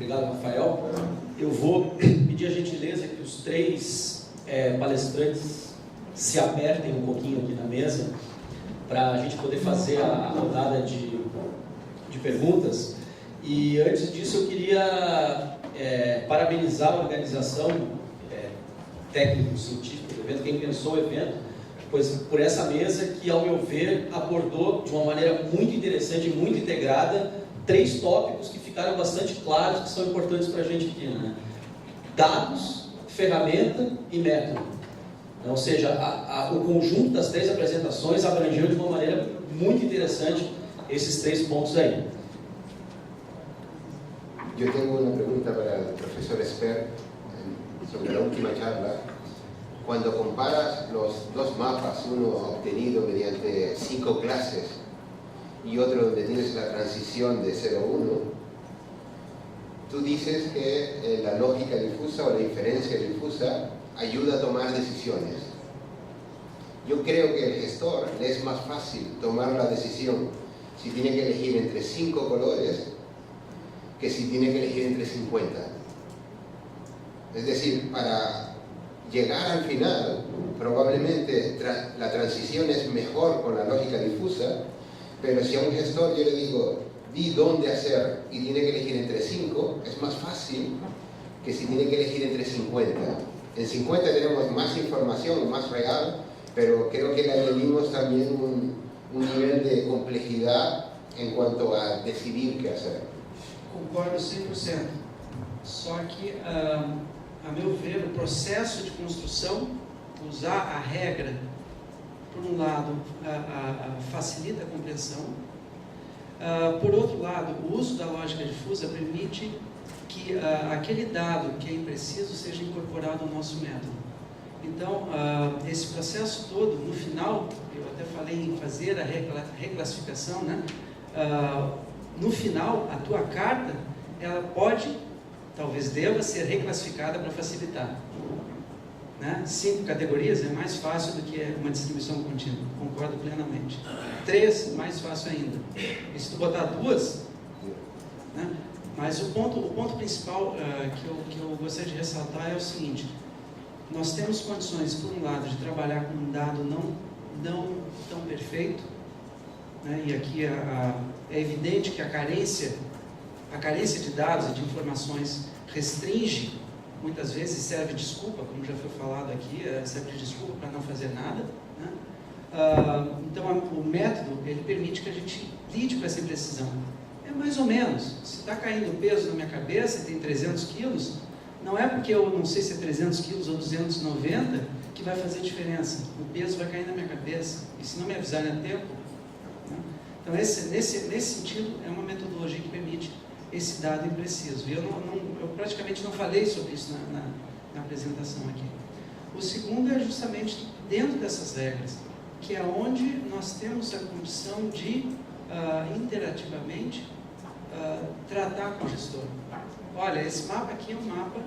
Obrigado, Rafael. Eu vou pedir a gentileza que os três palestrantes se apertem um pouquinho aqui na mesa para a gente poder fazer a rodada de perguntas. E antes disso eu queria parabenizar a organização técnico-científica do evento, quem pensou o evento, pois por essa mesa que, ao meu ver, abordou de uma maneira muito interessante e muito integrada 3 tópicos que ficaram bastante claros, que são importantes para a gente aqui, né? Dados, ferramenta e método. Ou seja, o conjunto das 3 apresentações abrangeu de uma maneira muito interessante esses 3 pontos aí. Eu tenho uma pergunta para o professor Esper sobre a última charla. Cuando comparas los 2 mapas, uno obtenido mediante 5 clases y otro donde tienes la transición de 0 a 1, tú dices que la lógica difusa o la inferencia difusa ayuda a tomar decisiones. Yo creo que el gestor le es más fácil tomar la decisión si tiene que elegir entre 5 colores que si tiene que elegir entre 50. Es decir, para llegar al final, probablemente la transición es mejor con la lógica difusa, pero si a un gestor yo le digo, di dónde hacer y tiene que elegir entre 5, es más fácil que si tiene que elegir entre 50. En 50 tenemos más información, más real, pero creo que le añadimos también un nivel de complejidad en cuanto a decidir qué hacer. Concordo 100%. Só que, a meu ver, o processo de construção, usar a regra, por um lado, facilita a compreensão. Por outro lado, o uso da lógica difusa permite que aquele dado que é impreciso seja incorporado ao nosso método. Então, esse processo todo, no final, eu até falei em fazer a reclassificação, né? No final, a tua carta, ela pode, talvez deva ser reclassificada para facilitar. Né? 5 categorias é mais fácil do que uma distribuição contínua, concordo plenamente. 3, mais fácil ainda. E se tu botar 2, né? Mas o ponto principal que eu gostaria de ressaltar é o seguinte: nós temos condições, por um lado, de trabalhar com um dado não tão perfeito, né? E aqui é evidente que a carência de dados e de informações restringe, muitas vezes serve de desculpa, como já foi falado aqui, serve de desculpa para não fazer nada, né? Então o método, ele permite que a gente lide com essa imprecisão. É mais ou menos, se está caindo peso na minha cabeça e tem 300 quilos, não é porque eu não sei se é 300 quilos ou 290 que vai fazer diferença. O peso vai cair na minha cabeça, e se não me avisarem a tempo, né? Então nesse sentido é uma metodologia que permite esse dado impreciso. E eu praticamente não falei sobre isso na apresentação aqui. O segundo é justamente dentro dessas regras, que é onde nós temos a condição de interativamente tratar com o gestor. Olha, esse mapa aqui é um mapa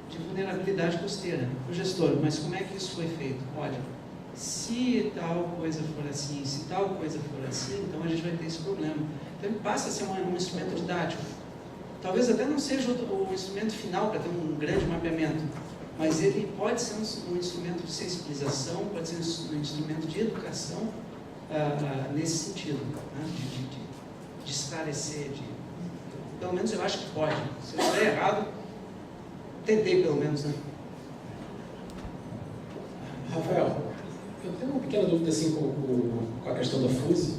de vulnerabilidade costeira. O gestor, mas como é que isso foi feito? Olha, se tal coisa for assim, se tal coisa for assim, então a gente vai ter esse problema. Então ele passa a ser um instrumento didático. Talvez até não seja o instrumento final para ter um grande mapeamento, mas ele pode ser um instrumento de sensibilização, pode ser um instrumento de educação nesse sentido, né? de esclarecer, pelo menos eu acho que pode. Se eu estiver errado, tentei pelo menos, né? Rafael, eu tenho uma pequena dúvida assim com a questão da FUSE,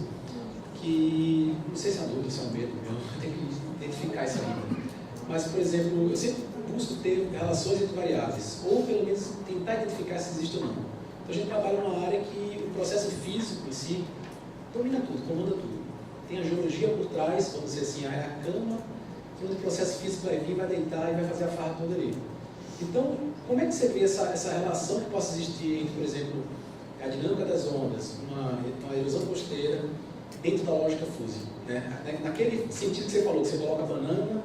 que não sei se é uma dúvida, se é um medo, eu tenho que identificar isso ainda. Mas, por exemplo, eu sempre busco ter relações entre variáveis, ou pelo menos tentar identificar se existe ou não. Então a gente trabalha numa área que o processo físico em si domina tudo, comanda tudo. Tem a geologia por trás, vamos dizer assim, é a cama, onde o processo físico vai vir, vai deitar e vai fazer a farra toda ali. Então, como é que você vê essa relação que possa existir entre, por exemplo, a dinâmica das ondas, uma erosão costeira, dentro da lógica FUSE, né? Naquele sentido que você falou, que você coloca a banana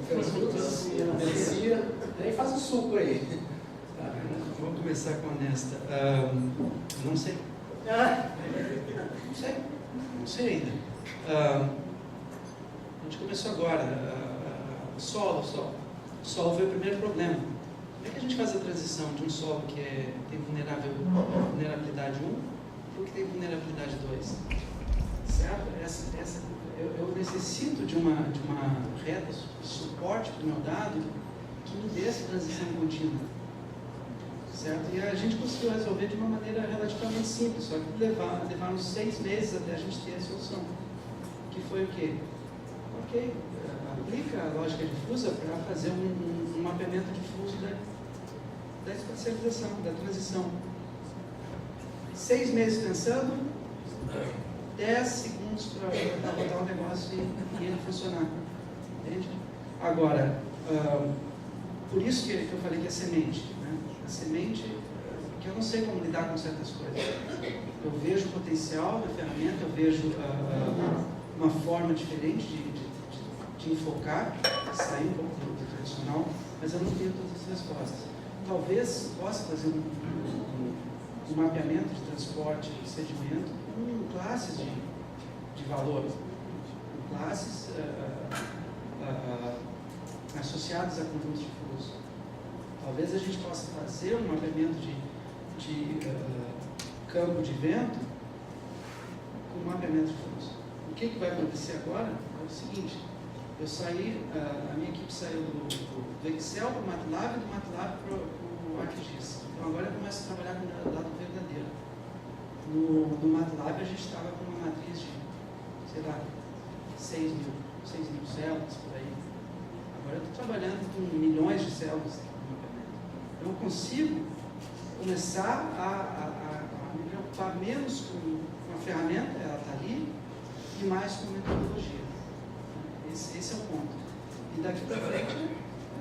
com frutas, melancia, e faz um suco aí. Tá, vamos começar com a honesta. Não sei. Não sei ainda. A gente começou agora. Solo. Solo foi o primeiro problema. Como é que a gente faz a transição de um solo que tem vulnerabilidade 1 para o que tem vulnerabilidade 2? Certo? Eu necessito de uma reta de suporte para o meu dado que me dê essa transição contínua. Certo? E a gente conseguiu resolver de uma maneira relativamente simples, só que levaram 6 meses até a gente ter a solução. Que foi o quê? Ok, aplica a lógica difusa para fazer um mapeamento difuso da espacialização, da transição. 6 meses pensando, 10 segundos para botar o negócio e ele funcionar. Entende? Agora, por isso que eu falei que é semente. Né? A semente, que eu não sei como lidar com certas coisas. Eu vejo potencial na ferramenta, eu vejo uma forma diferente de enfocar, sair um pouco do tradicional, mas eu não tenho todas as respostas. Talvez possa fazer um mapeamento de transporte e sedimento com classes de valor, classes associadas a conjuntos difusos. Talvez a gente possa fazer um mapeamento de campo de vento com mapeamento difuso. O que vai acontecer agora é o seguinte: a minha equipe saiu do Excel para o MATLAB e do MATLAB para o ArcGIS. Então agora eu começo a trabalhar com o dado verdadeiro. No MATLAB a gente estava com uma matriz de, sei lá, 6 mil células por aí. Agora eu estou trabalhando com milhões de células no mapeamento. Eu consigo começar a me preocupar menos com a ferramenta, ela está ali, e mais com metodologia. Esse é o ponto. E daqui para frente,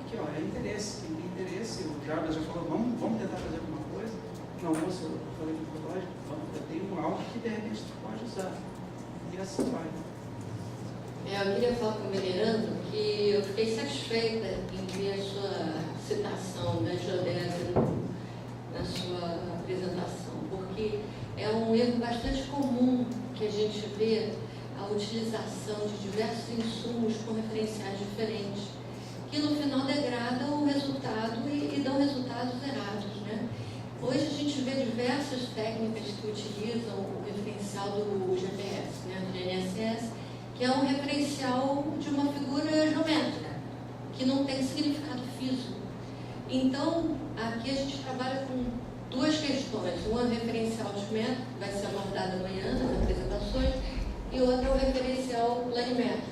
aqui, ó, é interesse. Quem tem interesse, o Jarbas já falou, vamos tentar fazer alguma coisa. No almoço eu falei com o lógico, eu tenho algo que de repente tu pode usar. E assim vai. Eu queria falar com o Venerando que eu fiquei satisfeita em ver a sua citação da geodésia na sua apresentação, porque é um erro bastante comum que a gente vê a utilização de diversos insumos com referenciais diferentes, que no final degradam o resultado e dão resultados errados, né? Hoje a gente vê diversas técnicas que utilizam o referencial do GPS, né, do GNSS, que é um referencial de uma figura geométrica, que não tem significado físico. Então, aqui a gente trabalha com duas questões. Uma é o referencial geométrico, que vai ser abordado amanhã nas apresentações, e outra é o referencial planimétrico.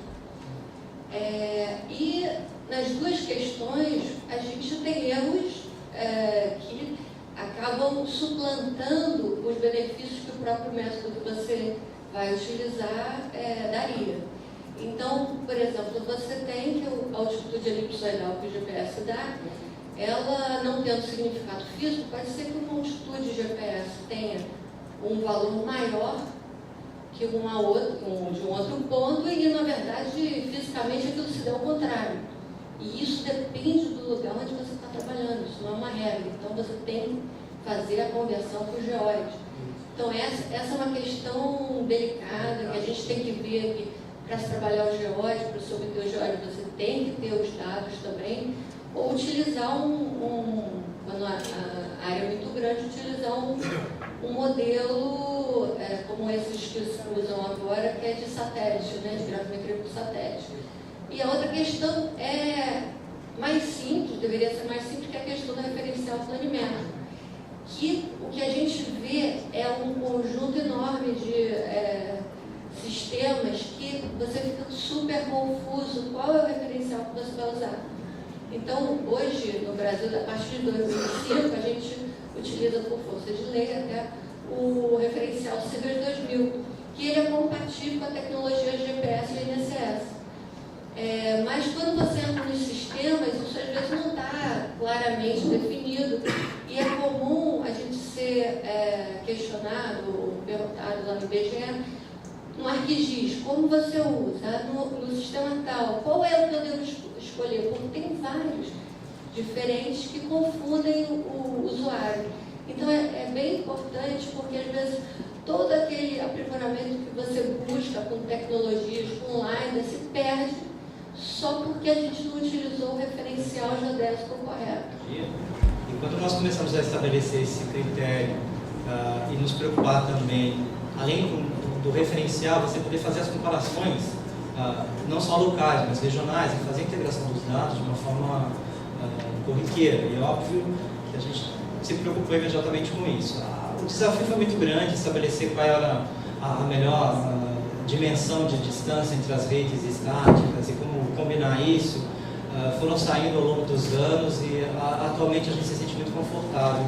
E nas duas questões, a gente tem erros que acabam suplantando os benefícios que o próprio método que você vai utilizar daria. Então, por exemplo, você tem que a altitude elipsoidal que o GPS dá, ela não tendo significado físico, pode ser que uma altitude GPS tenha um valor maior que de um outro ponto e, na verdade, fisicamente aquilo se deu ao contrário. E isso depende do lugar onde você está trabalhando, isso não é uma regra. Então, você tem que fazer a conversão para o geóide. Então, essa é uma questão delicada que a gente tem que ver que para se trabalhar o geóide, para se obter o geóide, você tem que ter os dados também, ou utilizar quando a área é muito grande, utilizar um modelo como esses que se usam agora, que é de satélite, né, de grafometria por satélite. E a outra questão é mais simples, deveria ser mais simples, que é a questão do referencial planimétrico. Que o que a gente vê é um conjunto enorme de sistemas que você fica super confuso qual é o referencial que você vai usar. Então, hoje, no Brasil, a partir de 2005, a gente utiliza por força de lei até o referencial CIBER 2000, que ele é compatível com a tecnologia GPS e GNSS. Mas quando você entra nos sistemas, isso às vezes não está claramente definido e é comum a gente ser questionado ou perguntado lá no IBGE, no ArcGIS, como você usa, no sistema tal, qual é o que eu devo escolher? Porque tem vários diferentes que confundem o usuário. Então é bem importante, porque às vezes todo aquele aprimoramento que você busca com tecnologias online se perde só porque a gente não utilizou o referencial geodésico correto. E quando nós começamos a estabelecer esse critério e nos preocupar também, além do referencial, você poder fazer as comparações, não só locais, mas regionais, e fazer a integração dos dados de uma forma corriqueira. E é óbvio que a gente se preocupou imediatamente com isso. O desafio foi muito grande, estabelecer qual era a melhor dimensão de distância entre as redes estáticas e como combinar isso. Foram saindo ao longo dos anos e atualmente a gente se sente muito confortável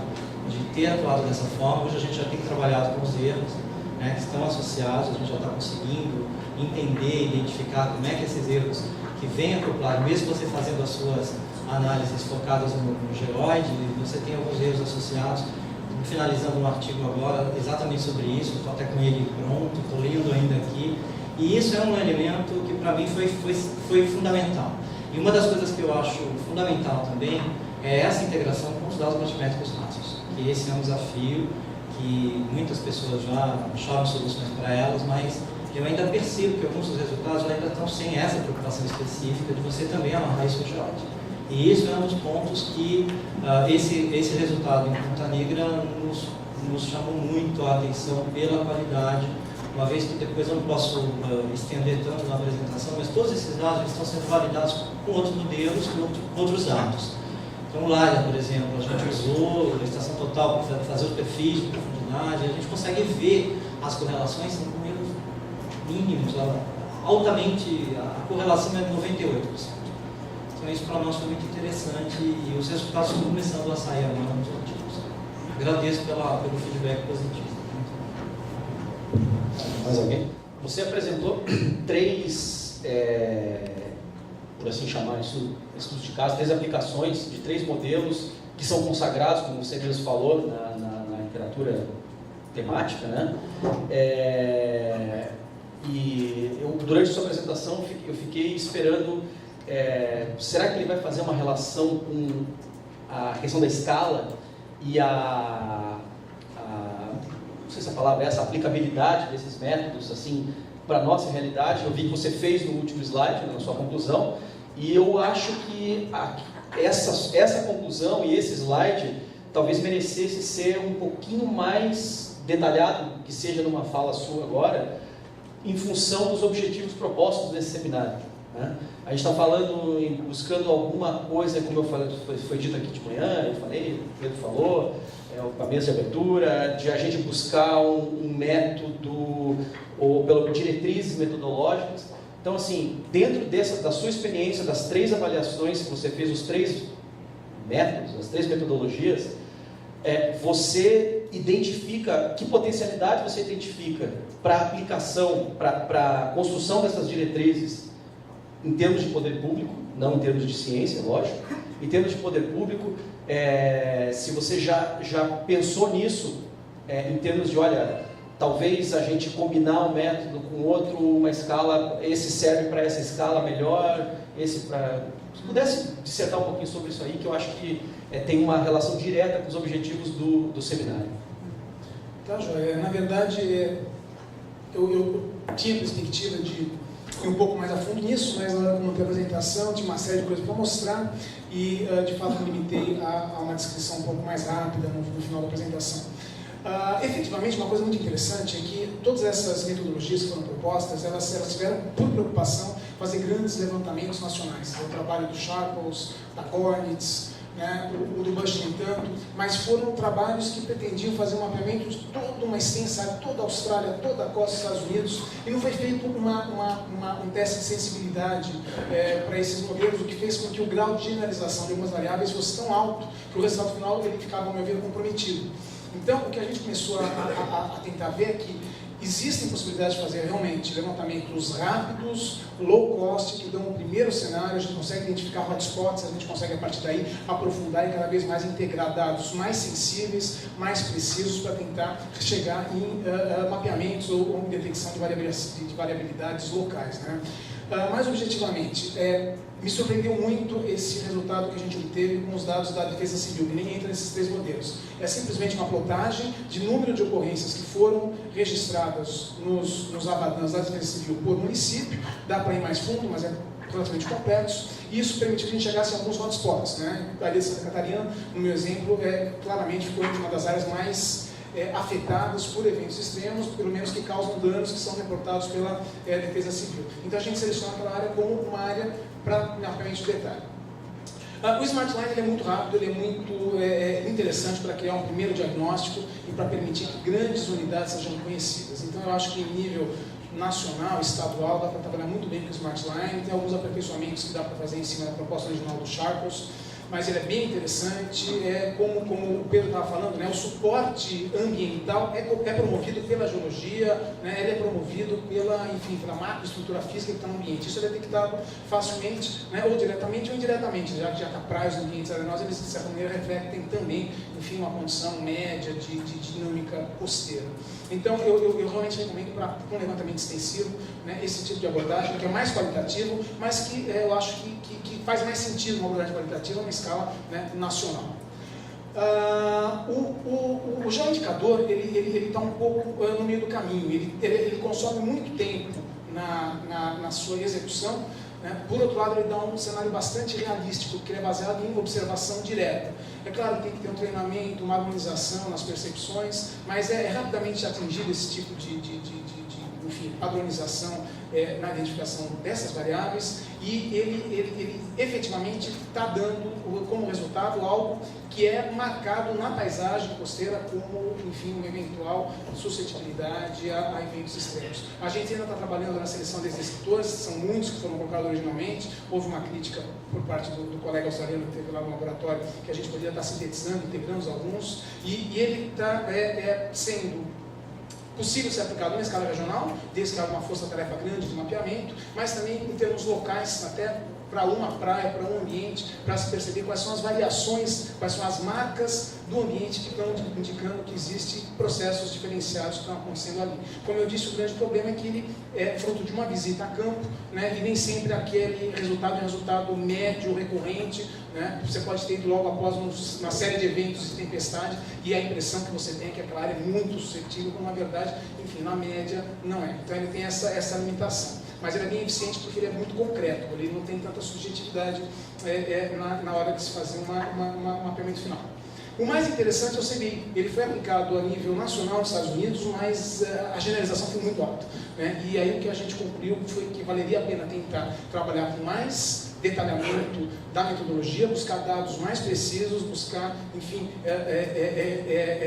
de ter atuado dessa forma. Hoje a gente já tem trabalhado com os erros, né, que estão associados, a gente já está conseguindo entender, identificar como é que esses erros que vêm acoplados, mesmo você fazendo as suas análises focadas no geoide, você tem alguns erros associados. Estou finalizando um artigo agora exatamente sobre isso, estou até com ele pronto, estou lendo ainda aqui, e isso é um elemento que para mim foi fundamental. E uma das coisas que eu acho fundamental também é essa integração com os dados batimétricos rasos, que esse é um desafio que muitas pessoas já acharam soluções para elas, mas eu ainda percebo que alguns dos resultados ainda estão sem essa preocupação específica de você também amarrar isso ao geoide. E isso é um dos pontos que esse resultado em Ponta Negra nos chamou muito a atenção pela qualidade, uma vez que depois eu não posso estender tanto na apresentação, mas todos esses dados estão sendo validados com outros modelos, com outros dados. Então, o LiDAR, por exemplo, a gente usou a estação total para fazer os perfis de profundidade, a gente consegue ver as correlações são com erros mínimos, altamente, a correlação é de 98%. Então, isso para nós foi muito interessante e os resultados estão começando a sair agora nos artigos. Agradeço pelo feedback positivo. Mais alguém? Você apresentou 3, por assim chamar isso, estudos de caso, 3 aplicações de 3 modelos que são consagrados, como você mesmo falou, na literatura temática, né? E durante a sua apresentação, eu fiquei esperando, será que ele vai fazer uma relação com a questão da escala e não sei se a palavra é essa, a aplicabilidade desses métodos, assim, para a nossa realidade. Eu vi que você fez no último slide, na sua conclusão, e eu acho que essa conclusão e esse slide talvez merecesse ser um pouquinho mais detalhado, que seja numa fala sua agora, em função dos objetivos propostos nesse seminário, né? A gente está falando, buscando alguma coisa, como eu falei, foi dito aqui de manhã, eu falei, o Pedro falou, com a mesa de abertura, de a gente buscar um método, ou pelo diretrizes metodológicas. Então, assim, dentro da sua experiência, das 3 avaliações que você fez, os 3 métodos, as 3 metodologias, você identifica, que potencialidade você identifica para a aplicação, para a construção dessas diretrizes em termos de poder público, não em termos de ciência, lógico, em termos de poder público, se você já pensou nisso, em termos de, olha, talvez a gente combinar um método com outro, uma escala, esse serve para essa escala melhor, esse para... Se pudesse dissertar um pouquinho sobre isso aí, que eu acho que tem uma relação direta com os objetivos do seminário. Tá, Joia. Na verdade, eu tinha perspectiva de ir um pouco mais a fundo nisso, mas na hora que eu montei a apresentação, tinha uma série de coisas para mostrar e, de fato, me limitei a uma descrição um pouco mais rápida no final da apresentação. Efetivamente, uma coisa muito interessante é que todas essas metodologias que foram propostas, elas tiveram por preocupação fazer grandes levantamentos nacionais. O trabalho do Sharples, da Gornitz, né, o do Bush, nem tanto, mas foram trabalhos que pretendiam fazer um mapeamento de toda uma extensa área, toda a Austrália, toda a costa dos Estados Unidos, e não foi feito um teste de sensibilidade para esses modelos, o que fez com que o grau de generalização de algumas variáveis fosse tão alto que o resultado final ele ficava, ao meu ver, comprometido. Então, o que a gente começou a tentar ver é que existem possibilidades de fazer realmente levantamentos rápidos, low cost, que dão um primeiro cenário, a gente consegue identificar hotspots, a gente consegue a partir daí aprofundar e cada vez mais integrar dados mais sensíveis, mais precisos para tentar chegar em mapeamentos ou detecção de variabilidades locais, né? Mais objetivamente, me surpreendeu muito esse resultado que a gente obteve com os dados da Defesa Civil, que nem entra nesses 3 modelos. É simplesmente uma plotagem de número de ocorrências que foram registradas nas dados da Defesa Civil por município. Dá para ir mais fundo, mas relativamente complexos, e isso permitiu que a gente chegasse a alguns hotspots, né? A área de Santa Catarina, no meu exemplo, claramente foi uma das áreas mais afetadas por eventos extremos, pelo menos que causam danos que são reportados pela Defesa Civil. Então a gente seleciona aquela área como uma área para mapeamento de detalhe. O Smart Line ele é muito rápido, ele é muito interessante para criar um primeiro diagnóstico e para permitir que grandes unidades sejam conhecidas. Então eu acho que em nível nacional, estadual, dá para trabalhar muito bem com o Smart Line, tem alguns aperfeiçoamentos que dá para fazer em cima da proposta original do Sharples, mas ele é bem interessante, como o Pedro estava falando, né, o suporte ambiental é promovido pela geologia, né, ele é promovido pela macroestrutura física que está no ambiente. Isso é detectado facilmente, né, ou diretamente ou indiretamente, já que praias no ambiente arenosos, eles de certa maneira refletem também, uma condição média de dinâmica costeira. Então, eu realmente recomendo para um levantamento extensivo, né, esse tipo de abordagem, que é mais qualitativo, mas que eu acho que faz mais sentido uma abordagem qualitativa numa escala, né, nacional. O geoindicador, ele está um pouco no meio do caminho, ele consome muito tempo na sua execução, né? Por outro lado, ele dá um cenário bastante realístico, porque ele é baseado em observação direta. É claro que tem que ter um treinamento, uma harmonização nas percepções, mas é rapidamente atingido esse tipo de padronização na identificação dessas variáveis, e ele efetivamente está dando como resultado algo que é marcado na paisagem costeira como, uma eventual suscetibilidade a eventos extremos. A gente ainda está trabalhando na seleção desses descritores, são muitos que foram colocados originalmente. Houve uma crítica por parte do colega australiano que teve lá no laboratório, que a gente poderia estar sintetizando, integrando alguns, e ele está sendo possível ser aplicado na escala regional, desde que haja uma força-tarefa grande de mapeamento, mas também em termos locais, até para uma praia, para um ambiente, para se perceber quais são as variações, quais são as marcas do ambiente que estão indicando que existem processos diferenciados que estão acontecendo ali. Como eu disse, o grande problema é que ele é fruto de uma visita a campo, né, e nem sempre aquele resultado é um resultado médio, recorrente, né? Você pode ter ido logo após uma série de eventos de tempestade e a impressão que você tem é que aquela área é muito suscetível, quando na verdade, na média, não é. Então ele tem essa limitação. Mas ele é bem eficiente porque ele é muito concreto, ele não tem tanta subjetividade na hora de se fazer um mapeamento final. O mais interessante é o CBI, ele foi aplicado a nível nacional nos Estados Unidos, mas a generalização foi muito alta, né? E aí o que a gente concluiu foi que valeria a pena tentar trabalhar com mais detalhamento da metodologia, buscar dados mais precisos, buscar,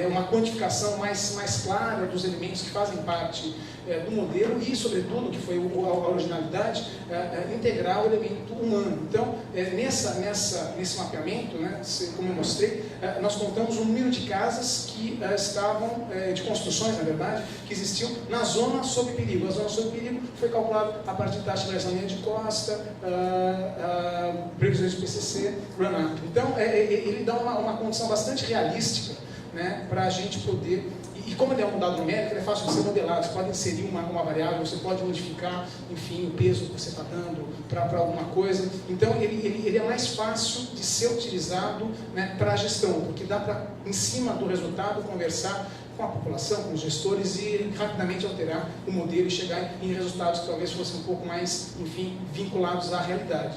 uma quantificação mais clara dos elementos que fazem parte do modelo e, sobretudo, que foi a originalidade, integrar o elemento humano. Então, nesse mapeamento, né, como eu mostrei, nós contamos um número de casas que estavam, de construções, na verdade, que existiam na zona sob perigo. A zona sob perigo foi calculada a partir de taxa de variação linha de costa, previsões de PCC, run-up. Então, ele dá uma condição bastante realística, né, para a gente poder... E como ele é um dado numérico, ele é fácil de ser modelado. Você pode inserir uma variável, você pode modificar, o peso que você está dando para alguma coisa. Então, ele é mais fácil de ser utilizado, né, para a gestão, porque dá para, em cima do resultado, conversar com a população, com os gestores e rapidamente alterar o modelo e chegar em resultados que talvez fossem um pouco mais, vinculados à realidade.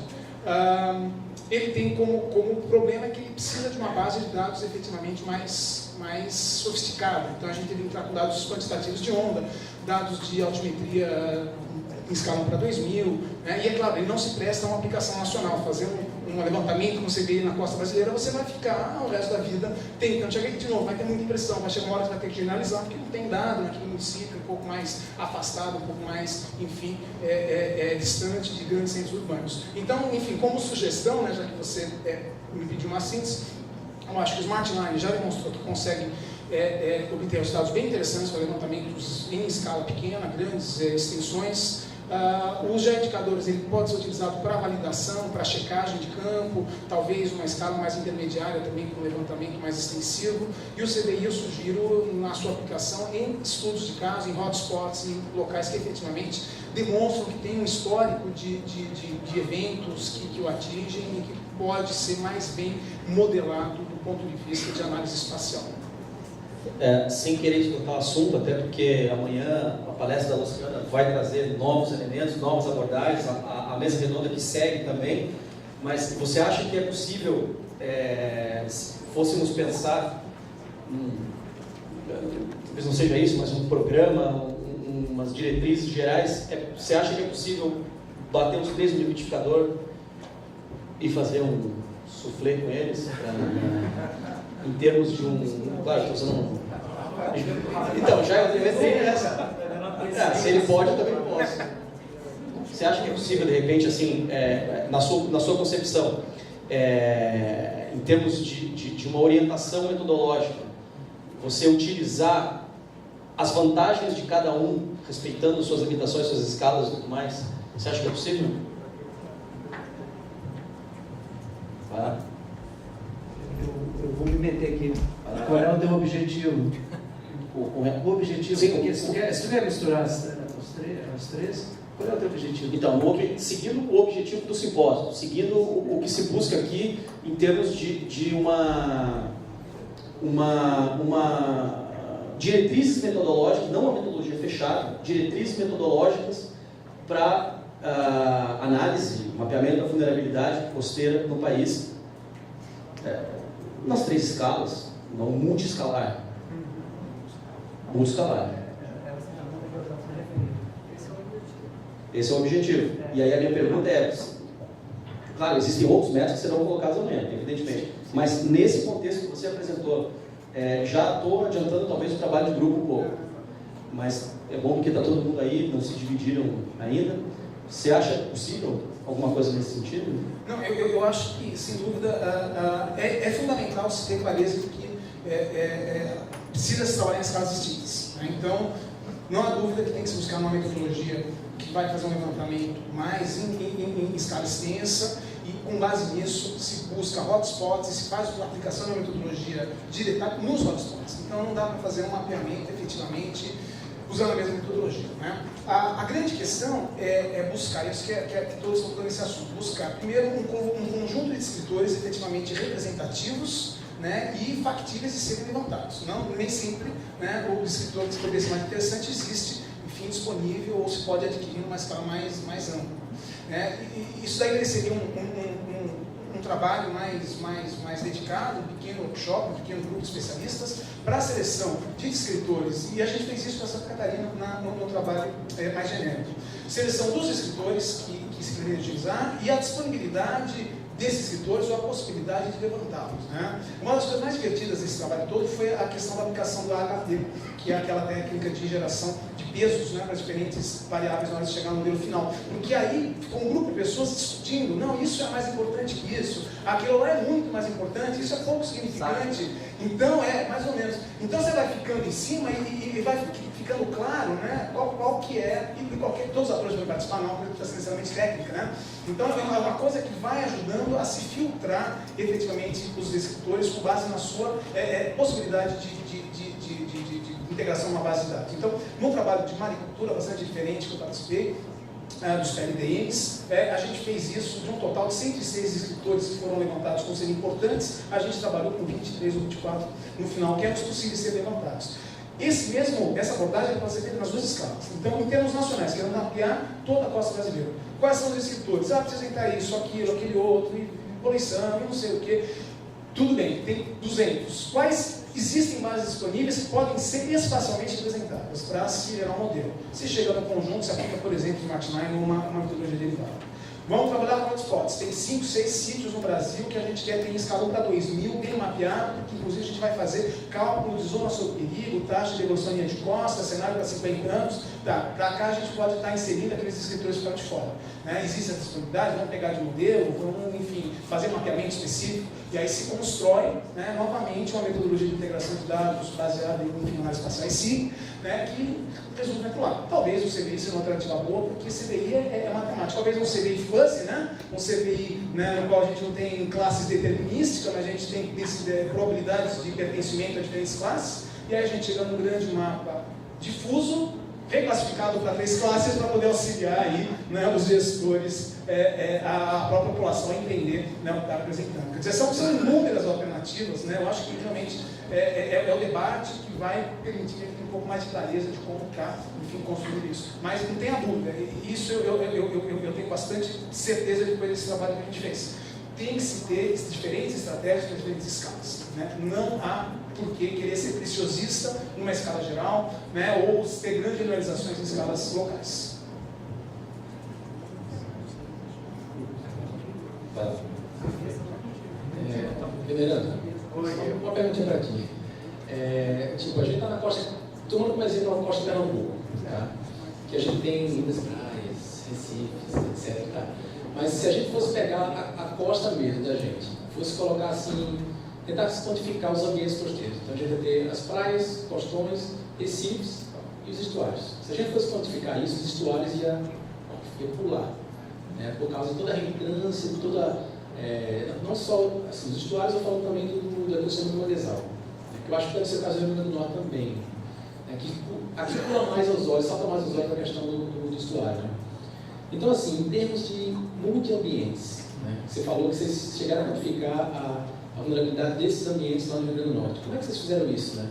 Ele tem como problema que ele precisa de uma base de dados efetivamente mais sofisticada. Então a gente teve que entrar com dados quantitativos de onda, dados de altimetria em escala 1 para 2000, né? E é claro, ele não se presta a uma aplicação nacional. Fazer um levantamento como você vê na costa brasileira, você vai ficar o resto da vida tentando chegar aqui de novo, vai ter muita impressão, vai chegar uma hora que você vai ter que generalizar, porque não tem dado naquele município, um pouco mais afastado, um pouco mais, distante de grandes centros urbanos. Então, como sugestão, né, já que você me pediu uma síntese, eu acho que o Smart Line já demonstrou que consegue obter resultados bem interessantes para levantamentos em escala pequena, grandes extensões. Os geoindicadores ele pode ser utilizado para validação, para checagem de campo, talvez uma escala mais intermediária também para um levantamento mais extensivo. E o CBI eu sugiro na sua aplicação em estudos de caso, em hotspots, em locais que efetivamente demonstram que tem um histórico de eventos que o atingem e que pode ser mais bem modelado do ponto de vista de análise espacial. sem querer esgotar o assunto, até porque amanhã a palestra da Luciana vai trazer novos elementos, novas abordagens, a mesa redonda que segue também, mas você acha que é possível, se fôssemos pensar, talvez não seja isso, mas um programa, umas diretrizes gerais, você acha que é possível bater os três no liquidificador e fazer um soufflé com eles, em termos de claro, estou usando então, já eu inventei essa. Se ele pode, eu também posso. Você acha que é possível, de repente, assim, na sua concepção, em termos de uma orientação metodológica, você utilizar as vantagens de cada um, respeitando suas limitações, suas escalas e tudo mais? Você acha que é possível? Eu vou me meter aqui. Qual é o teu objetivo? O objetivo, sim, porque se tu quer misturar as três, qual é o teu objetivo? Então, seguindo o objetivo do simpósio, seguindo o que se busca aqui em termos de uma diretrizes metodológicas, não uma metodologia fechada, diretrizes metodológicas para análise, mapeamento da vulnerabilidade costeira no país, nas três escalas, não multiescalar. Multiescalar. Esse é o objetivo. E aí a minha pergunta é, claro, existem outros métodos que serão colocados amanhã, evidentemente, mas nesse contexto que você apresentou, já estou adiantando talvez o trabalho de grupo um pouco, mas é bom porque está todo mundo aí, não se dividiram ainda. Você acha possível alguma coisa nesse sentido? Não, eu acho que, sem dúvida, é fundamental se ter clareza de que precisa se trabalhar em escalas distintas, né? Então, não há dúvida que tem que se buscar uma metodologia que vai fazer um levantamento mais em escala extensa, e com base nisso se busca hotspots e se faz uma aplicação da metodologia de detalhe nos hotspots. Então não dá para fazer um mapeamento efetivamente usando a mesma metodologia, né? A grande questão é buscar, isso que todos estão tocando nesse assunto, buscar primeiro um conjunto de escritores efetivamente representativos, né, e factíveis de serem levantados. Nem sempre, né, o escritor que poderia ser mais interessante existe, enfim, disponível ou se pode adquirir numa escala mais ampla, né? E isso daí seria um trabalho mais dedicado, um pequeno workshop, um pequeno grupo de especialistas para a seleção de escritores, e a gente fez isso com a Santa Catarina no trabalho mais genérico. Seleção dos escritores que se querem utilizar e a disponibilidade desses escritores ou a possibilidade de levantá-los, né? Uma das coisas mais divertidas desse trabalho todo foi a questão da aplicação do AHD, que é aquela técnica de geração de pesos, né, para diferentes variáveis na hora de chegar no modelo final. Porque aí ficou um grupo de pessoas discutindo, não, isso é mais importante que isso, aquilo lá é muito mais importante, isso é pouco significante, então é mais ou menos. Então você vai ficando em cima e vai ficando claro, né, qual que é, e todos os atores vão participar, não é necessariamente técnica, né? Então é uma coisa que vai ajudando a se filtrar efetivamente os escritores com base na sua possibilidade de integração numa base de dados. Então, no trabalho de maricultura bastante diferente que eu participei, dos PLDMs, a gente fez isso de um total de 106 escritores que foram levantados como sendo importantes, a gente trabalhou com 23 ou 24 no final, que eram os possíveis ser levantados. Essa abordagem pode ser feita nas duas escalas. Então, em termos nacionais, querendo mapear toda a costa brasileira. Quais são os escritores? Precisa entrar isso, aquilo, aquele outro, e poluição, e não sei o quê. Tudo bem, tem 200. Quais existem bases disponíveis que podem ser espacialmente representadas para se gerar um modelo? Se chega no conjunto, se aplica, por exemplo, em Martinine ou uma metodologia derivada. Vamos trabalhar com hotspots. Tem 5, 6 sítios no Brasil que a gente quer ter em escala 1 para 2000, bem mapeado, porque inclusive a gente vai fazer cálculo de zona sob perigo, taxa de evolução em linha de costa, cenário para 50 anos. Para cá a gente pode estar inserindo aqueles escritores que estão de fora, né? Existe essa disponibilidade, vamos pegar de modelo, vamos, enfim, fazer mapeamento específico, e aí se constrói, né, novamente uma metodologia de integração de dados baseada em áreas espaciais SIG, né, que resulta naquilo lá. Talvez o CVI seja uma alternativa boa, porque CVI é matemática. Talvez um CVI fuzzy, né, um CVI, né, no qual a gente não tem classes determinísticas, mas a gente tem probabilidades de pertencimento a diferentes classes, e aí a gente chega num grande mapa difuso, reclassificado para 3 classes para poder auxiliar aí, né, os gestores, a própria população a entender, né, o que está representando. Quer dizer, são inúmeras alternativas, né, eu acho que realmente é o debate que vai permitir que tenha um pouco mais de clareza de como está, enfim, construir isso. Mas não tenha dúvida, isso eu tenho bastante certeza depois desse trabalho que a gente fez. Tem que se ter diferentes estratégias para diferentes escalas, né? Não há por que querer ser preciosista numa escala geral, né? Ou ter grandes generalizações em escalas locais. Venerando, uma pergunta para ti. Tipo, a gente está na costa, tomando como exemplo a costa de Pernambuco, tá? Que a gente tem muitas praias, recifes, etc. Tá? Mas se a gente fosse pegar a costa mesmo da gente, fosse colocar assim, tentar quantificar os ambientes costeiros. Então a gente vai ter as praias, costões, recifes e os estuários. Se a gente fosse quantificar isso, os estuários ia pular, né? Por causa de toda a reentrância, de toda... não só assim, os estuários, eu falo também da questão do manguezal, né? Que eu acho que deve ser o caso do Rio Grande do Norte também, né? Que aqui pula mais aos olhos, salta mais aos olhos a questão do estuário, né? Então, assim, em termos de multi-ambientes, né? Você falou que vocês chegaram a quantificar a vulnerabilidade desses ambientes lá no Rio Grande do Norte. Como é que vocês fizeram isso, né?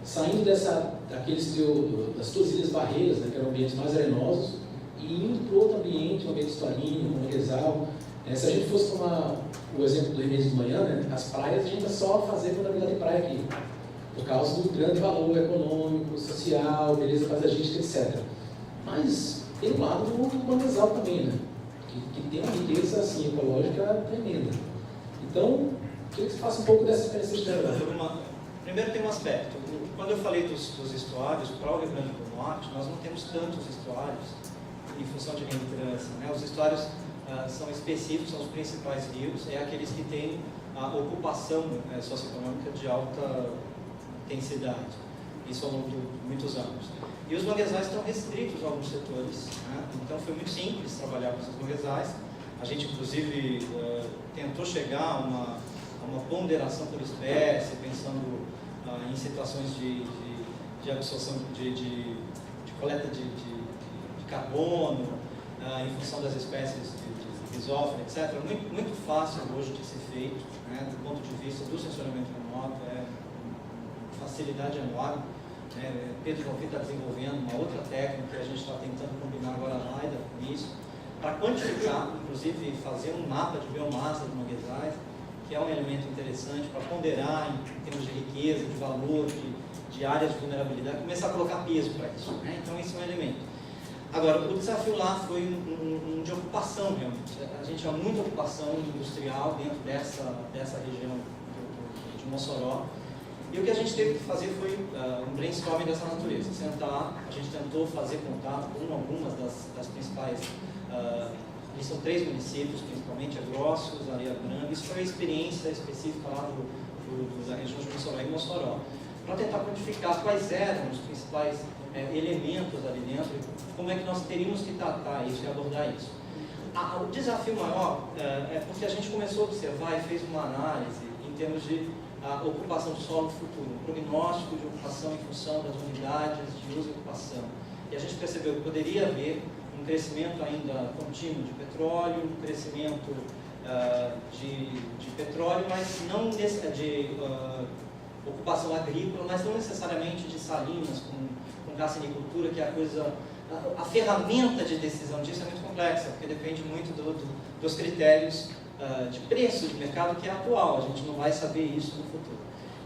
Saindo das suas ilhas barreiras, né? Que eram ambientes mais arenosos, e indo para outro ambiente, um ambiente estuarino, um manguezal. Se a gente fosse tomar o exemplo do Remédio de Manhã, né? As praias, a gente vai só fazer vulnerabilidade de praia aqui, por causa do grande valor econômico, social, beleza paisagística, etc. Mas tem o lado do manguezal também, né? Que tem uma riqueza assim, ecológica tremenda. Então, queria que você faça um pouco dessa experiência externa. Primeiro tem um aspecto. Quando eu falei dos estuários, para o Rio Grande do Norte, nós não temos tantos estuários em função de reentrância, né? Os estuários são específicos, são os principais rios, aqueles que têm a ocupação socioeconômica de alta intensidade, isso ao longo de muitos anos. E os manguezais estão restritos a alguns setores, né? Então foi muito simples trabalhar com esses manguezais. A gente, inclusive, tentou chegar a uma ponderação por espécie, pensando em situações de absorção, de coleta de carbono, em função das espécies de risófilo, etc. Muito fácil hoje de ser feito, né? Do ponto de vista do sensoramento remoto, facilidade enorme. Pedro João está desenvolvendo uma outra técnica que a gente está tentando combinar agora na AIDA com isso, para quantificar, inclusive fazer um mapa de biomassa de manguezais, que é um elemento interessante para ponderar em termos de riqueza, de valor, de áreas de vulnerabilidade, começar a colocar peso para isso, né? Então isso é um elemento. Agora, o desafio lá foi um de ocupação realmente. A gente tinha muita ocupação industrial dentro dessa região de Mossoró. E o que a gente teve que fazer foi um brainstorming dessa natureza. Sentar, a gente tentou fazer contato com algumas das principais, eles são 3 municípios, principalmente, Grossos, Areia Branca. Isso foi a experiência específica lá da região de Mossoró e Mossoró, para tentar quantificar quais eram os principais elementos ali dentro, como é que nós teríamos que tratar isso e abordar isso. O desafio maior é porque a gente começou a observar e fez uma análise em termos de ocupação do solo futuro, um prognóstico de ocupação em função das unidades de uso e ocupação. E a gente percebeu que poderia haver um crescimento ainda contínuo de petróleo, um crescimento de petróleo, mas não de ocupação agrícola, mas não necessariamente de salinas com cassinicultura, que é a coisa... A ferramenta de decisão disso é muito complexa, porque depende muito dos critérios de preço de mercado que é atual. A gente não vai saber isso no futuro.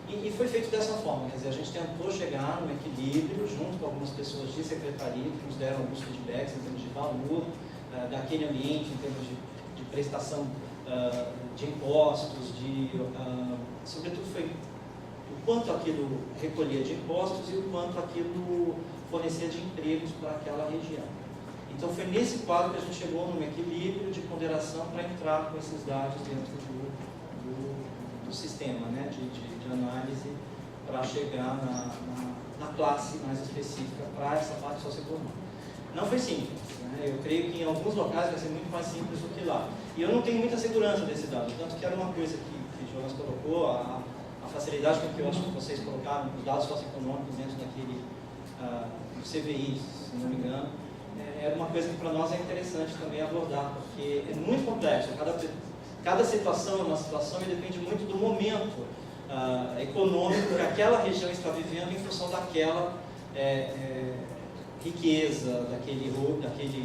E foi feito dessa forma, quer dizer, a gente tentou chegar num equilíbrio junto com algumas pessoas de secretaria que nos deram alguns feedbacks em termos de valor daquele ambiente, em termos de prestação de impostos, sobretudo foi o quanto aquilo recolhia de impostos e o quanto aquilo fornecia de empregos para aquela região. Então foi nesse quadro que a gente chegou num equilíbrio de ponderação para entrar com esses dados dentro do sistema, né, de análise, para chegar na classe mais específica para essa parte socioeconômica. Não foi simples, né? Eu creio que em alguns locais vai ser muito mais simples do que lá. E eu não tenho muita segurança desse dado, tanto que era uma coisa que Jonas colocou, a facilidade com que eu acho que vocês colocaram os dados socioeconômicos dentro daquele CVIs, se não me engano, era uma coisa que para nós é interessante também abordar, porque é muito complexo. Cada situação é uma situação e depende muito do momento econômico que aquela região está vivendo em função daquela riqueza,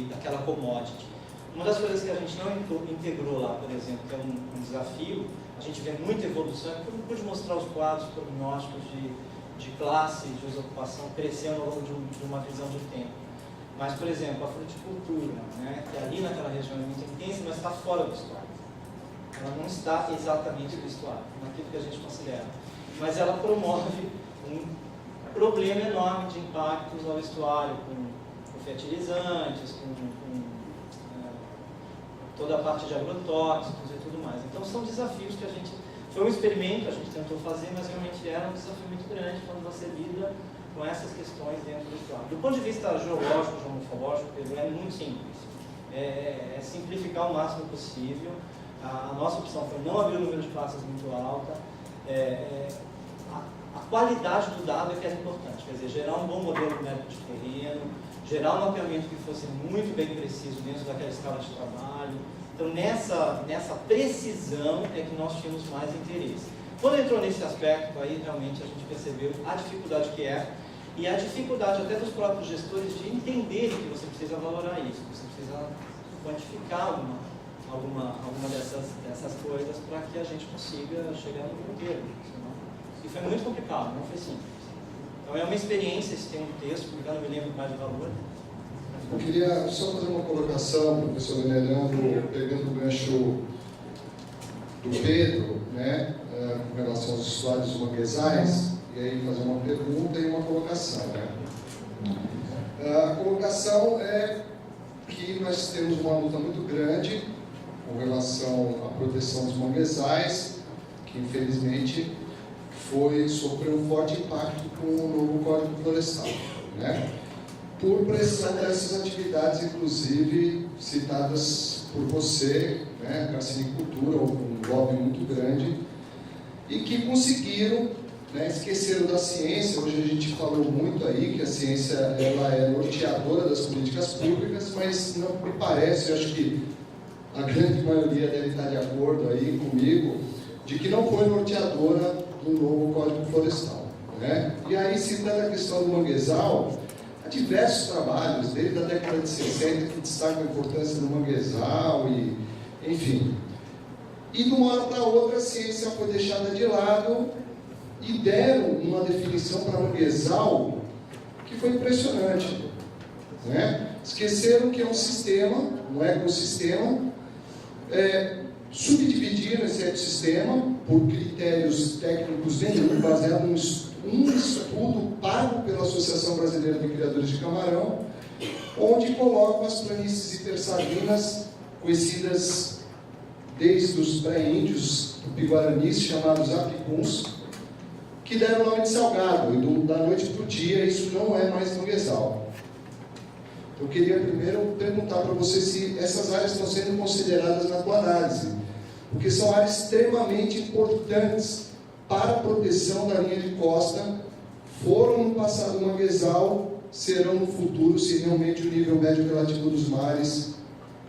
daquela commodity. Uma das coisas que a gente não integrou lá, por exemplo, que é um desafio, a gente vê muita evolução, eu não pude mostrar os quadros prognósticos de classe, de ocupação crescendo ao longo de uma visão de tempo. Mas, por exemplo, a fruticultura, né, que ali naquela região é muito intensa, mas está fora do estuário. Ela não está exatamente no estuário, naquilo que a gente considera. Mas ela promove um problema enorme de impactos ao estuário, com fertilizantes, com toda a parte de agrotóxicos e tudo mais. Então são desafios que a gente... Foi um experimento, a gente tentou fazer, mas realmente era um desafio muito grande quando você lida com essas questões dentro do estuário. Do ponto de vista geológico, geomorfológico, é muito simples. É simplificar o máximo possível. A nossa opção foi não abrir o número de classes muito alta. A qualidade do dado é que é importante, quer dizer, gerar um bom modelo numérico de terreno, gerar um mapeamento que fosse muito bem preciso dentro daquela escala de trabalho. Então, nessa precisão é que nós tínhamos mais interesse. Quando entrou nesse aspecto, aí realmente a gente percebeu a dificuldade que é, e a dificuldade até dos próprios gestores de entenderem que você precisa valorar isso, que você precisa quantificar alguma dessas coisas para que a gente consiga chegar no ponteiro. E foi muito complicado, não foi simples. Então é uma experiência, se tem um texto, porque eu não me lembro mais do valor. Eu queria só fazer uma colocação, professor Venerando, pegando o gancho do Pedro, né, com relação aos estuários manguezais, e aí fazer uma pergunta e uma colocação. Né? A colocação é que nós temos uma luta muito grande com relação à proteção dos manguezais, que infelizmente sofreu um forte impacto com o novo Código Florestal, né? Por pressão dessas atividades, inclusive citadas por você, né? Carcinicultura, um lobby muito grande, e que conseguiram, né, esqueceram da ciência. Hoje a gente falou muito aí que a ciência ela é norteadora das políticas públicas, mas não me parece, eu acho que a grande maioria deve estar de acordo aí comigo, de que não foi norteadora do novo Código Florestal, né? E aí, citando a questão do manguezal, há diversos trabalhos, desde a década de 60, que destacam a importância do manguezal, e, enfim. E de uma hora para outra, a ciência foi deixada de lado e deram uma definição para manguezal que foi impressionante, né? Esqueceram que é um sistema, um ecossistema, subdividiram esse ecossistema por critérios técnicos nenhum, baseado em um estudo pago pela Associação Brasileira de Criadores de Camarão, onde colocam as planícies hipersalinas, conhecidas desde os pré-índios tupi-guaranis, chamados apicuns, que deram o nome de salgado, e da noite para o dia isso não é mais manguezal. Eu queria primeiro perguntar para você se essas áreas estão sendo consideradas na tua análise, porque são áreas extremamente importantes para a proteção da linha de costa, foram no passado manguezal, serão no futuro, se realmente o nível médio relativo dos mares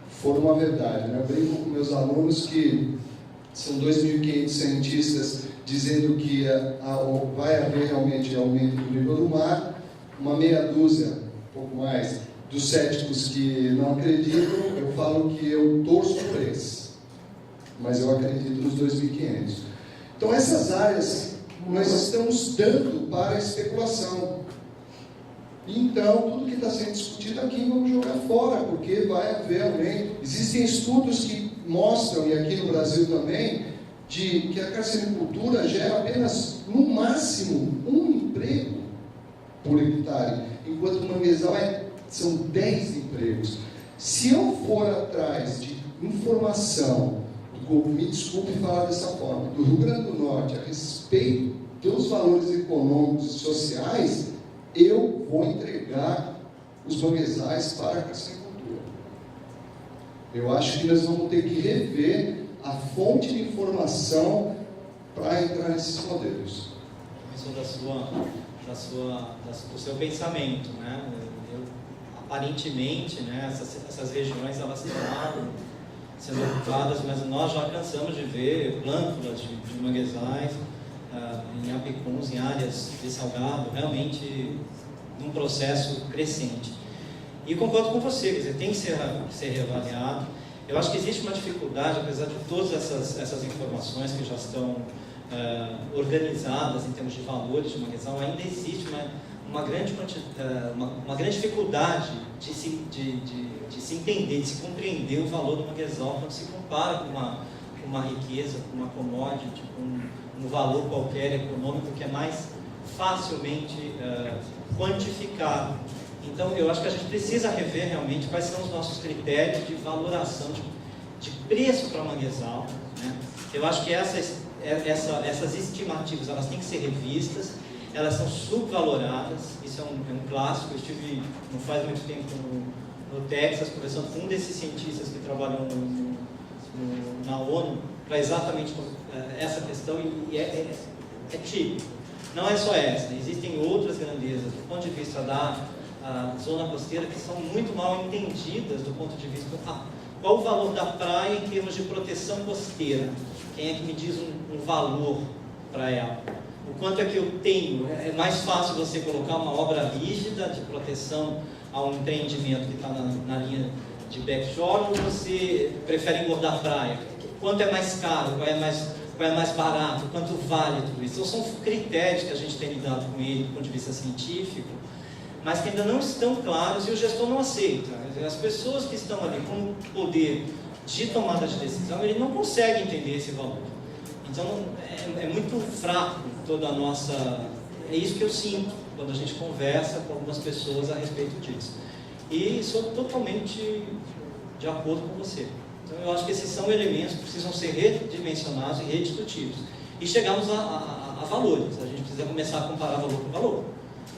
for uma verdade, né? Eu brinco com meus alunos que são 2.500 cientistas dizendo que vai haver realmente aumento do nível do mar, uma meia dúzia, um pouco mais, dos céticos que não acreditam, eu falo que eu torço por eles, mas eu acredito nos 2.500. Então essas áreas nós estamos dando para a especulação. Então tudo que está sendo discutido aqui vamos jogar fora, porque vai haver aumento. Existem estudos que mostram, e aqui no Brasil também, que a carcinicultura gera apenas, no máximo, um emprego por hectare, enquanto o manguezal são 10 empregos. Se eu for atrás de informação, me desculpe falar dessa forma, do Rio Grande do Norte, a respeito dos valores econômicos e sociais, eu vou entregar os manguezais para a carcinicultura. Eu acho que nós vamos ter que rever a fonte de informação para entrar nesses modelos. Isso do seu pensamento, né? aparentemente, né, essas regiões elas estão sendo ocupadas, mas nós já cansamos de ver plântulas de manguezais em apicuns, em áreas de salgado, realmente num processo crescente. E concordo com você, quer dizer, tem que ser reavaliado. Eu acho que existe uma dificuldade, apesar de todas essas informações que já estão organizadas em termos de valores de manguezal, ainda existe uma grande dificuldade de se entender, de se compreender o valor do manguezal quando se compara com uma riqueza, com uma commodity, com um valor qualquer econômico que é mais facilmente quantificado. Então, eu acho que a gente precisa rever realmente quais são os nossos critérios de valoração de preço para manguezal, né? Eu acho que essas estimativas elas têm que ser revistas, elas são subvaloradas, isso é um clássico. Eu estive não faz muito tempo no Texas conversando com um desses cientistas que trabalham na ONU para exatamente essa questão, e é típico. Não é só essa, existem outras grandezas do ponto de vista da zona costeira que são muito mal entendidas do ponto de vista qual o valor da praia em termos de proteção costeira. Quem é que me diz um valor para ela? O quanto é que eu tenho? É mais fácil você colocar uma obra rígida de proteção a um empreendimento que está na linha de backshore, ou você prefere engordar a praia? Quanto é mais caro? Qual é mais barato? Quanto vale tudo isso? Então, são critérios que a gente tem lidado com ele do ponto de vista científico, mas que ainda não estão claros e o gestor não aceita. As pessoas que estão ali com o poder de tomada de decisão, ele não consegue entender esse valor. Então, é muito fraco toda a nossa... É isso que eu sinto quando a gente conversa com algumas pessoas a respeito disso. E sou totalmente de acordo com você. Então, eu acho que esses são elementos que precisam ser redimensionados e rediscutidos. E chegamos a valores. A gente precisa começar a comparar valor com valor.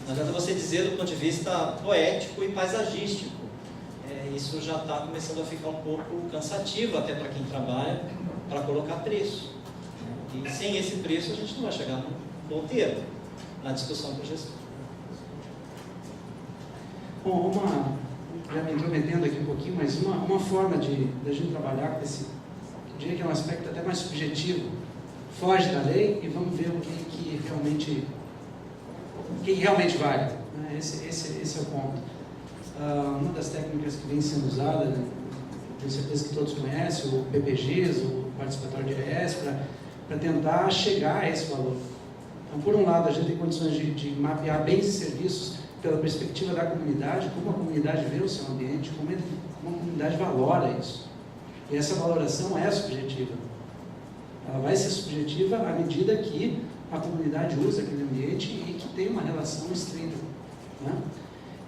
Não adianta você dizer do ponto de vista poético e paisagístico. Isso já está começando a ficar um pouco cansativo até para quem trabalha, para colocar preço. E sem esse preço a gente não vai chegar no ponteiro na discussão com o gestor. Bom, já me intrometendo aqui um pouquinho, mas uma forma de a gente trabalhar com esse, eu diria que é um aspecto até mais subjetivo, foge da lei e vamos ver o que realmente vale. Esse é o ponto. Uma das técnicas que vem sendo usada, tenho certeza que todos conhecem, o PPGs, o participatório de ES, para tentar chegar a esse valor. Então, por um lado, a gente tem condições de mapear bens e serviços pela perspectiva da comunidade, como a comunidade vê o seu ambiente, como a comunidade valora isso. E essa valoração é subjetiva. Ela vai ser subjetiva à medida que a comunidade usa aquele ambiente e que tem uma relação estreita, né?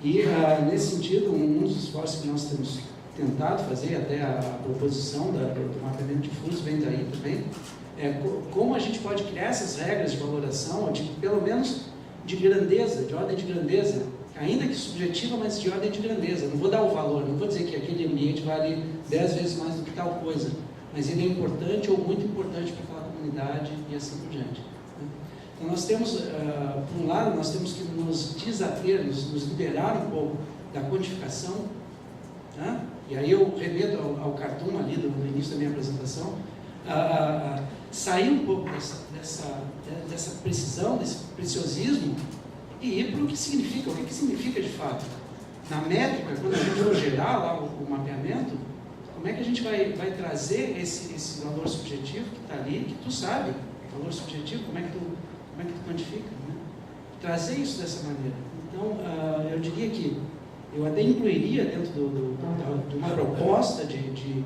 E, nesse sentido, um dos esforços que nós temos tentado fazer, até a proposição do mapeamento de fundos vem daí também, é como a gente pode criar essas regras de valoração, pelo menos de grandeza, de ordem de grandeza, ainda que subjetiva, mas de ordem de grandeza. Não vou dar o valor, não vou dizer que aquele ambiente vale 10 vezes mais do que tal coisa, mas ele é importante ou muito importante para aquela comunidade e assim por diante. Então, nós temos, por um lado, nós temos que nos desater, nos liberar um pouco da quantificação, né? E aí eu remeto ao cartoon ali do início da minha apresentação, sair um pouco dessa precisão, desse preciosismo, e ir para o que significa de fato. Na métrica, quando a gente for gerar lá o mapeamento, como é que a gente vai trazer esse valor subjetivo que está ali, que tu sabe, valor subjetivo, como é que tu quantifica, né? Trazer isso dessa maneira. Então, eu diria que eu até incluiria dentro de uma proposta de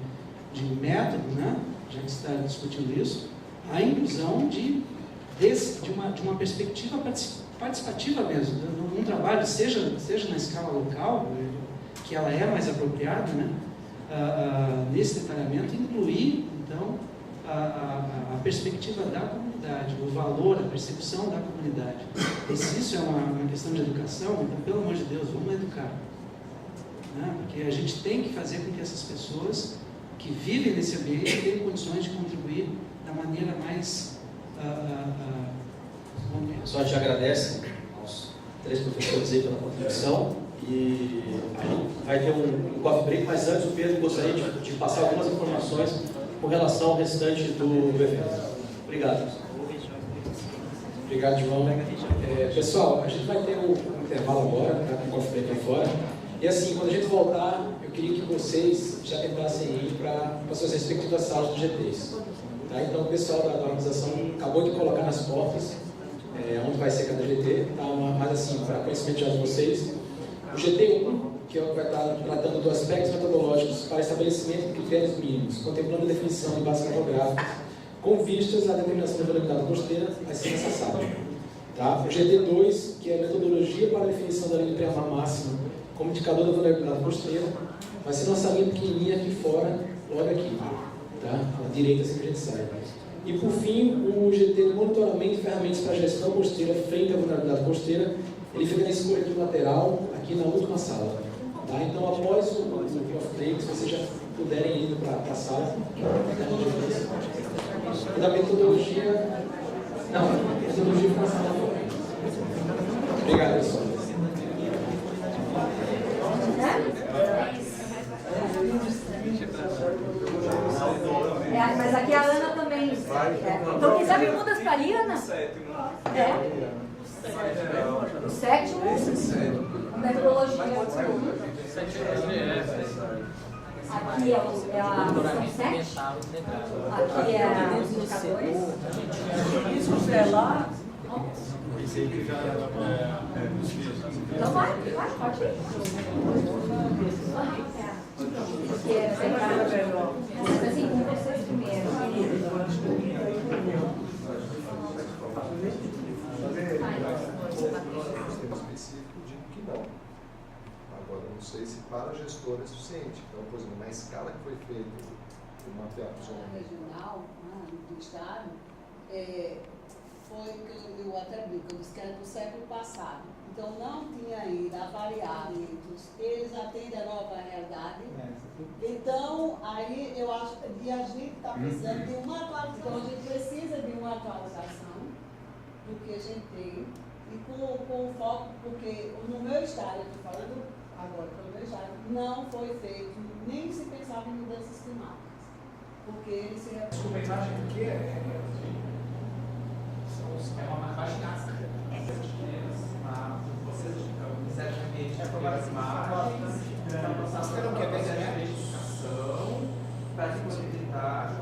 método, né? Já que você está discutindo isso, a inclusão de uma perspectiva participativa mesmo, num trabalho, seja na escala local, que ela é mais apropriada, né? Nesse detalhamento, incluir, então, a perspectiva da comunidade, o valor, a percepção da comunidade. E se isso é uma questão de educação, então, pelo amor de Deus, vamos educar. Né? Porque a gente tem que fazer com que essas pessoas que vivem nesse ambiente tenham condições de contribuir da maneira mais... O pessoal te agradece aos 3 professores aí pela contribuição E a gente vai ter um coffee break, mas antes o Pedro gostaria de passar algumas informações com relação ao restante do evento. Obrigado. Obrigado, João. Pessoal, a gente vai ter um intervalo agora, tá? Com o coffee break aí fora. E assim, quando a gente voltar, eu queria que vocês já tentassem ir para as suas respectivas salas do GTs. Tá? Então, o pessoal da organização acabou de colocar nas portas onde vai ser cada GT, tá? Mas assim, para conhecimento já de vocês, o GT1, que vai estar tratando dos aspectos metodológicos para estabelecimento de critérios mínimos, contemplando a definição de bases cartográficas, com vistas à determinação da vulnerabilidade costeira, vai ser nessa sala. Tá? O GT2, que é a metodologia para a definição da linha de pré-mar máxima como indicador da vulnerabilidade costeira, vai ser uma salinha pequenininha aqui fora, logo aqui, tá? À direita, assim que a gente sai. E por fim, o GT de monitoramento de ferramentas para gestão costeira frente à vulnerabilidade costeira, ele fica nesse corredor lateral, aqui na última sala. Tá? Então, após o coffee break, se vocês já puderem ir para a sala, da metodologia. Não, a metodologia foi na sala fora. Obrigado, pessoal. Mas aqui a Ana também. Então, quem sabe muda para ali, Ana? O sétimo? Metodologia. Aqui é a missão 7. Aqui é os indicadores. Isso é lá. Então vai, pode ir. Assim, com vocês primeiro. Específico de que não. Agora, não sei se para a gestora é suficiente. Então, por exemplo, na escala que foi feita do mapeamento regional do Estado, foi que eu até brinco, eu disse que era do século passado. Então, não tinha ainda avaliado eles atendem a nova realidade. Então, aí eu acho que a gente está precisando de uma atualização. Então, a gente precisa de uma atualização do que a gente tem. E com o foco, porque no meu estado, eu estou falando agora pelo meu estado, não foi feito, nem se pensava em mudanças climáticas. Porque ele se... Desculpa, a imagem aqui é uma imagem vocês certamente aprovaram as imagens, nós teremos que fazer a verificação para disponibilizar